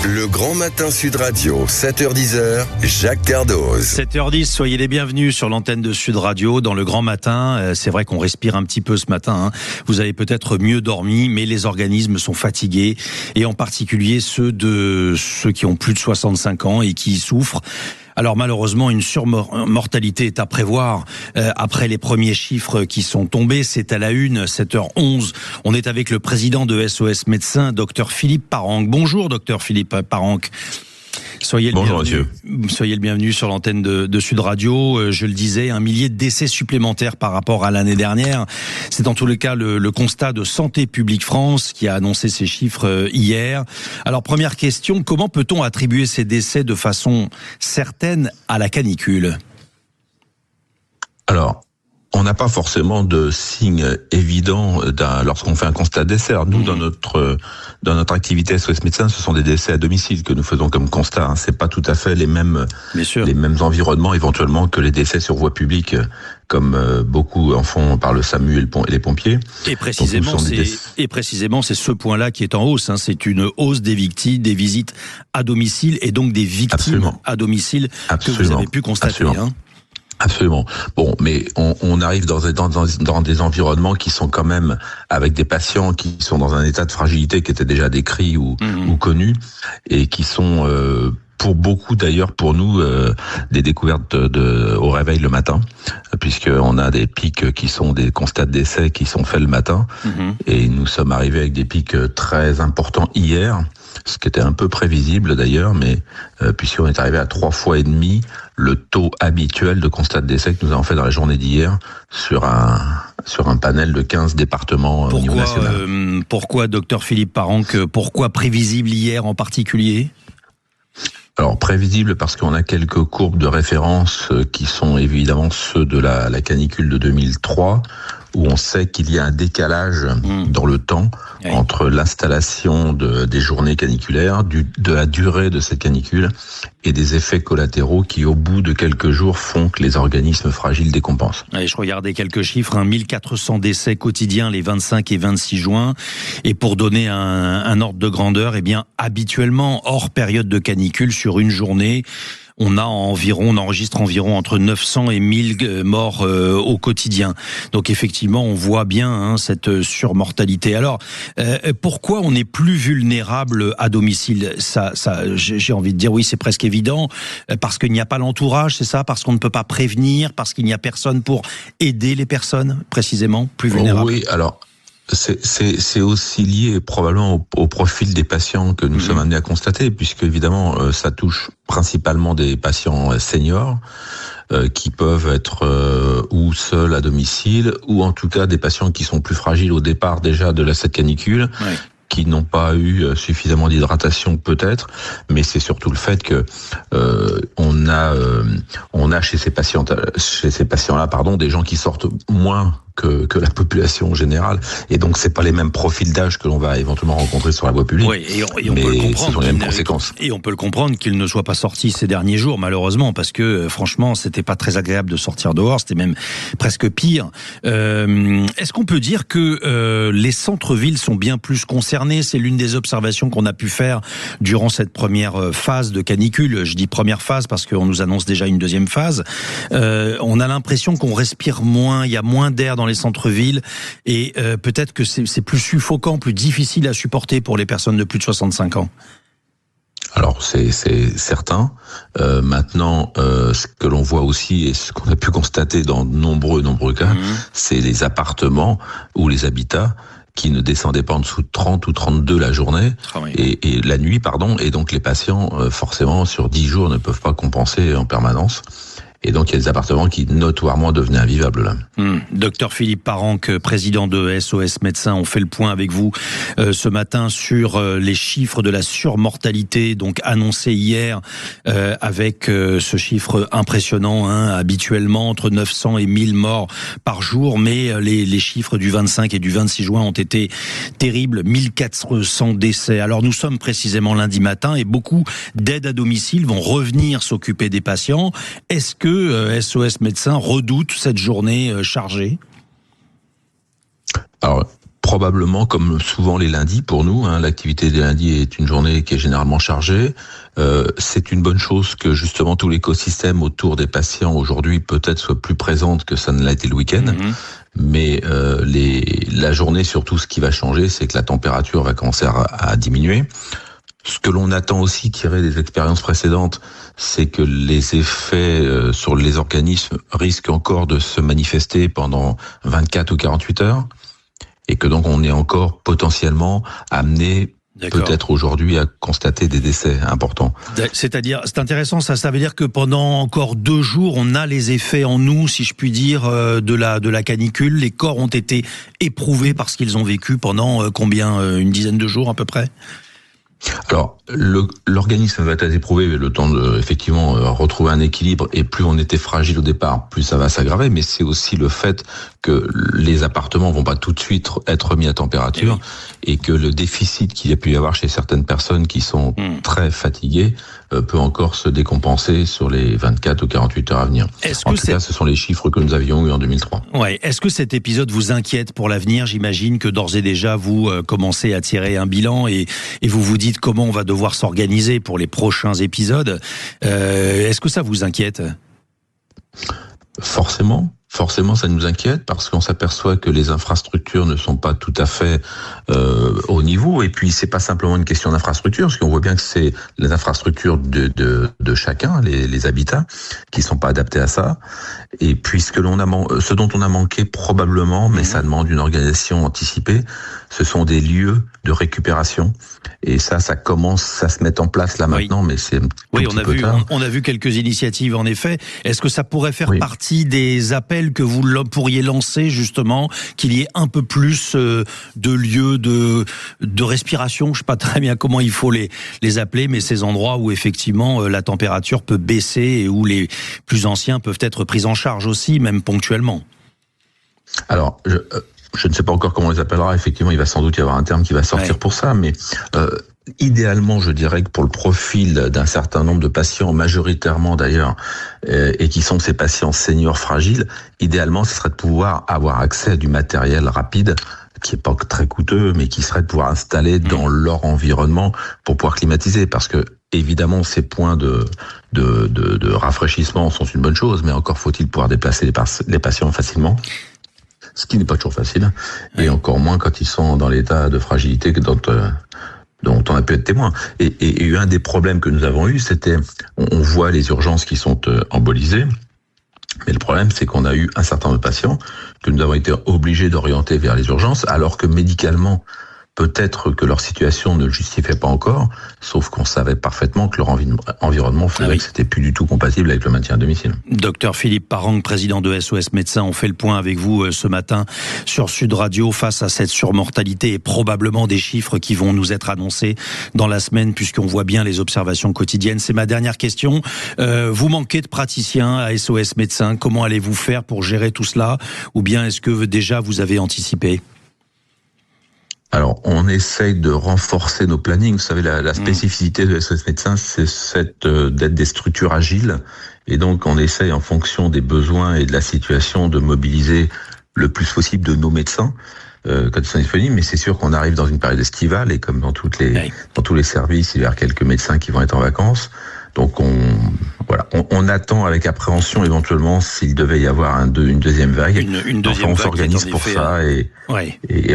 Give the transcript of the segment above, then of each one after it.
Le Grand Matin Sud Radio, 7h-10h, Jacques Cardoz. 7h10, soyez les bienvenus sur l'antenne de Sud Radio dans le Grand Matin. C'est vrai qu'on respire un petit peu ce matin. Vous avez peut-être mieux dormi, mais les organismes sont fatigués. Et en particulier ceux qui ont plus de 65 ans et qui souffrent. Alors malheureusement, une surmortalité est à prévoir après les premiers chiffres qui sont tombés. C'est à la une, 7h11. On est avec le président de SOS Médecins, Dr Philippe Parranque. Bonjour, Dr Philippe Parranque. Bonjour, monsieur. Soyez le bienvenu sur l'antenne de Sud Radio. Je le disais, 1 millier de décès supplémentaires par rapport à l'année dernière. C'est en tous les cas le constat de Santé publique France qui a annoncé ces chiffres hier. Alors, première question, comment peut-on attribuer ces décès de façon certaine à la canicule ? Alors, on n'a pas forcément de signe évident lorsqu'on fait un constat de décès. Nous, dans notre activité SOS Médecins, ce sont des décès à domicile que nous faisons comme constat. C'est pas tout à fait les mêmes environnements éventuellement que les décès sur voie publique, comme beaucoup en font par le SAMU et les pompiers. Et précisément, c'est ce point-là qui est en hausse. C'est une hausse des victimes, des visites à domicile et donc des victimes à domicile que vous avez pu constater. Absolument. Bon, mais on arrive dans des environnements qui sont quand même avec des patients qui sont dans un état de fragilité qui était déjà décrit ou connu et qui sont pour beaucoup d'ailleurs, pour nous, des découvertes au réveil le matin, puisqu'on a des pics qui sont des constats de décès qui sont faits le matin, et nous sommes arrivés avec des pics très importants hier, ce qui était un peu prévisible d'ailleurs, mais puisqu'on est arrivé à 3,5 fois le taux habituel de constat de décès que nous avons fait dans la journée d'hier sur un panel de 15 départements au niveau national. Pourquoi, docteur Philippe Parranque, pourquoi prévisible hier en particulier ? Alors, prévisible parce qu'on a quelques courbes de référence qui sont évidemment ceux de la canicule de 2003, où on sait qu'il y a un décalage dans le temps entre l'installation des journées caniculaires, de la durée de cette canicule et des effets collatéraux qui, au bout de quelques jours, font que les organismes fragiles décompensent. Allez, je regardais quelques chiffres, 1400 décès quotidiens les 25 et 26 juin. Et pour donner un ordre de grandeur, habituellement, hors période de canicule, sur une journée, on enregistre environ entre 900 et 1000 morts au quotidien. Donc effectivement, on voit bien cette surmortalité. Alors, pourquoi on est plus vulnérable à domicile ? Ça, j'ai envie de dire oui, c'est presque évident. Parce qu'il n'y a pas l'entourage, c'est ça ? Parce qu'on ne peut pas prévenir, parce qu'il n'y a personne pour aider les personnes, précisément, plus vulnérables. Oui, alors. C'est aussi lié probablement au profil des patients que nous sommes amenés à constater, puisque évidemment ça touche principalement des patients seniors qui peuvent être ou seuls à domicile, ou en tout cas des patients qui sont plus fragiles au départ déjà de cette canicule. Oui. Qui n'ont pas eu suffisamment d'hydratation peut-être, mais c'est surtout le fait que on a chez ces patients-là, des gens qui sortent moins que la population générale, et donc c'est pas les mêmes profils d'âge que l'on va éventuellement rencontrer sur la voie publique. Oui, et on peut le comprendre. Ce sont les mêmes conséquences. Et on peut le comprendre qu'ils ne soient pas sortis ces derniers jours, malheureusement, parce que franchement, c'était pas très agréable de sortir dehors, c'était même presque pire. Est-ce qu'on peut dire que les centres-villes sont bien plus concernés ? C'est l'une des observations qu'on a pu faire durant cette première phase de canicule. Je dis première phase parce qu'on nous annonce déjà une deuxième phase. On a l'impression qu'on respire moins, il y a moins d'air dans les centres-villes, et peut-être que c'est plus suffocant, plus difficile à supporter pour les personnes de plus de 65 ans. Alors c'est certain. Maintenant, ce que l'on voit aussi et ce qu'on a pu constater dans de nombreux cas, c'est les appartements ou les habitats qui ne descendaient pas en dessous de 30 ou 32 la journée, et la nuit, et donc les patients, forcément, sur 10 jours, ne peuvent pas compenser en permanence. Et donc, il y a des appartements qui, notoirement, devenaient invivables, là. Docteur Philippe Parranque, président de SOS Médecins, on fait le point avec vous ce matin sur les chiffres de la surmortalité, donc annoncés hier, avec ce chiffre impressionnant, habituellement entre 900 et 1000 morts par jour, mais les chiffres du 25 et du 26 juin ont été terribles, 1400 décès. Alors, nous sommes précisément lundi matin et beaucoup d'aides à domicile vont revenir s'occuper des patients. Est-ce que SOS Médecins redoute cette journée chargée ? Alors, probablement, comme souvent les lundis pour nous, l'activité des lundis est une journée qui est généralement chargée. C'est une bonne chose que justement tout l'écosystème autour des patients aujourd'hui peut-être soit plus présente que ça ne l'a été le week-end. Mais la journée, surtout, ce qui va changer, c'est que la température va commencer à diminuer. Ce que l'on attend aussi tiré des expériences précédentes, c'est que les effets sur les organismes risquent encore de se manifester pendant 24 ou 48 heures, et que donc on est encore potentiellement amené peut-être aujourd'hui à constater des décès importants. C'est-à-dire, c'est intéressant ça veut dire que pendant encore 2 jours, on a les effets en nous, si je puis dire, de la canicule. Les corps ont été éprouvés par ce qu'ils ont vécu pendant combien, une dizaine de jours à peu près ? Alors, l'organisme va être éprouvé le temps de effectivement retrouver un équilibre, et plus on était fragile au départ, plus ça va s'aggraver, mais c'est aussi le fait que les appartements vont pas tout de suite être mis à température, et que le déficit qu'il y a pu y avoir chez certaines personnes qui sont très fatiguées peut encore se décompenser sur les 24 ou 48 heures à venir. En tout cas, ce sont les chiffres que nous avions eu en 2003. Ouais. Est-ce que cet épisode vous inquiète pour l'avenir ? J'imagine que d'ores et déjà, vous commencez à tirer un bilan et vous vous dites comment on va devoir s'organiser pour les prochains épisodes. Est-ce que ça vous inquiète ? Forcément, ça nous inquiète parce qu'on s'aperçoit que les infrastructures ne sont pas tout à fait au niveau. Et puis, c'est pas simplement une question d'infrastructure, parce qu'on voit bien que c'est les infrastructures de chacun, les habitats, qui sont pas adaptés à ça. Et puis, ce dont on a manqué probablement, mais ça demande une organisation anticipée, ce sont des lieux de récupération. Et ça commence à se mettre en place là maintenant, mais c'est un petit peu tard. On a vu quelques initiatives en effet. Est-ce que ça pourrait faire partie des appels que vous pourriez lancer justement, qu'il y ait un peu plus de lieux de respiration ? Je sais pas très bien comment il faut les appeler, mais ces endroits où effectivement la température peut baisser et où les plus anciens peuvent être pris en charge aussi, même ponctuellement. Alors, je ne sais pas encore comment on les appellera. Effectivement, il va sans doute y avoir un terme qui va sortir pour ça, mais idéalement, je dirais que pour le profil d'un certain nombre de patients, majoritairement d'ailleurs, et qui sont ces patients seniors fragiles, idéalement, ce serait de pouvoir avoir accès à du matériel rapide, qui est pas très coûteux, mais qui serait de pouvoir installer dans leur environnement pour pouvoir climatiser, parce que évidemment, ces points de rafraîchissement sont une bonne chose, mais encore faut-il pouvoir déplacer les patients facilement. Ce qui n'est pas toujours facile, et encore moins quand ils sont dans l'état de fragilité dont on a pu être témoin. Et un des problèmes que nous avons eu, c'était, on voit les urgences qui sont embolisées, mais le problème, c'est qu'on a eu un certain nombre de patients que nous avons été obligés d'orienter vers les urgences, alors que médicalement, peut-être que leur situation ne le justifiait pas encore, sauf qu'on savait parfaitement que leur environnement faisait que c'était plus du tout compatible avec le maintien à domicile. Docteur Philippe Parang, président de SOS Médecins, on fait le point avec vous ce matin sur Sud Radio face à cette surmortalité et probablement des chiffres qui vont nous être annoncés dans la semaine, puisqu'on voit bien les observations quotidiennes. C'est ma dernière question. Vous manquez de praticiens à SOS Médecins. Comment allez-vous faire pour gérer tout cela ? Ou bien est-ce que déjà vous avez anticipé ? Alors, on essaye de renforcer nos plannings. Vous savez, la spécificité de SOS Médecins, c'est d'être des structures agiles. Et donc, on essaye, en fonction des besoins et de la situation, de mobiliser le plus possible de nos médecins quand ils sont disponibles. Mais c'est sûr qu'on arrive dans une période estivale, et comme dans tous les services, il y a quelques médecins qui vont être en vacances. Donc, on attend avec appréhension éventuellement s'il devait y avoir une deuxième vague. Une deuxième on vague s'organise pour ça et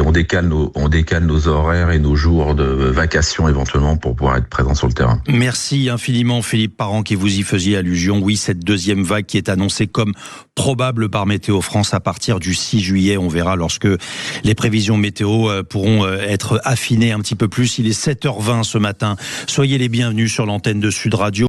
on décale nos horaires et nos jours de vacation éventuellement pour pouvoir être présent sur le terrain. Merci infiniment Philippe Parang, et vous y faisiez allusion. Oui, cette deuxième vague qui est annoncée comme probable par Météo France à partir du 6 juillet. On verra lorsque les prévisions météo pourront être affinées un petit peu plus. Il est 7h20 ce matin. Soyez les bienvenus sur l'antenne de Sud Radio.